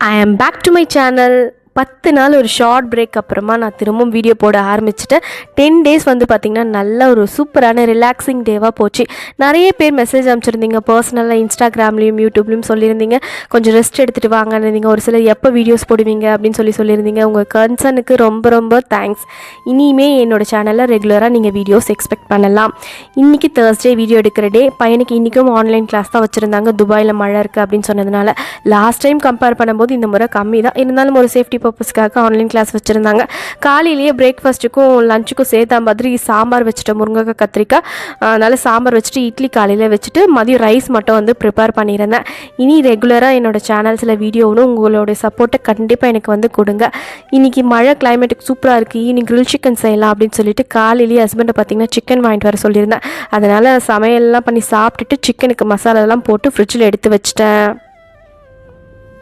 I am back to my channel. 10 நாள் ஒரு short break அப்புறமா நான் திரும்பவும் வீடியோ போட ஆரம்பிச்சிட்டேன். 10 டேஸ் வந்து பார்த்திங்கன்னா நல்ல ஒரு சூப்பரான ரிலாக்ஸிங் டேவாக போச்சு. நிறைய பேர் மெசேஜ் அனுப்பிச்சிருந்தீங்க, பர்சனலாக இன்ஸ்டாகிராம்லேயும் யூடியூப்லேயும் சொல்லியிருந்தீங்க, கொஞ்சம் ரெஸ்ட் எடுத்துகிட்டு வாங்கிருந்தீங்க. ஒரு சிலர் எப்போ வீடியோஸ் போடுவீங்க அப்படின்னு சொல்லியிருந்தீங்க. உங்கள் கன்சர்னுக்கு ரொம்ப ரொம்ப தேங்க்ஸ். இனிமே என்னோடய சேனலில் ரெகுலராக நீங்கள் வீடியோஸ் எக்ஸ்பெக்ட் பண்ணலாம். இன்றைக்கி தேர்ஸ்டே வீடியோ எடுக்கிற டே. பையனுக்கு இன்றைக்கும் ஆன்லைன் கிளாஸ் தான் வச்சுருந்தாங்க. துபாயில் மழை இருக்குது அப்படின்னு சொன்னதுனால லாஸ்ட் டைம் கம்பேர் பண்ணும்போது இந்த முறை கம்மி தான். இருந்தாலும் ஒரு சேஃப்டி பர்பஸ்க்காக ஆன்லைன் கிளாஸ் வச்சுருந்தாங்க. காலையிலேயே பிரேக்ஃபாஸ்ட்டுக்கும் லஞ்சுக்கும் சேர்த்த மாதிரி சாம்பார் வச்சுட்டேன், முருங்கைக்காய் கத்திரிக்காய். அதனால் சாம்பார் வச்சுட்டு இட்லி காலையில் வச்சுட்டு மதியம் ரைஸ் மட்டும் வந்து ப்ரிப்பேர் பண்ணியிருந்தேன். இனி ரெகுலராக என்னோடய சேனல்ஸில் வீடியோவும் உங்களோட சப்போர்ட்டை கண்டிப்பாக எனக்கு வந்து கொடுங்க. இன்றைக்கி மழை கிளைமேட்டுக்கு சூப்பராக இருக்குது, ஈவினிங் கிரில் சிக்கன் செய்யலாம் அப்படின்னு சொல்லிட்டு காலையிலேயே ஹஸ்பண்டை பார்த்திங்கன்னா சிக்கன் வாங்கிட்டு வர சொல்லியிருந்தேன். அதனால் சமையல்லாம் பண்ணி சாப்பிட்டுட்டு சிக்கனுக்கு மசாலாலாம் போட்டு ஃப்ரிட்ஜில் எடுத்து வச்சிட்டேன்.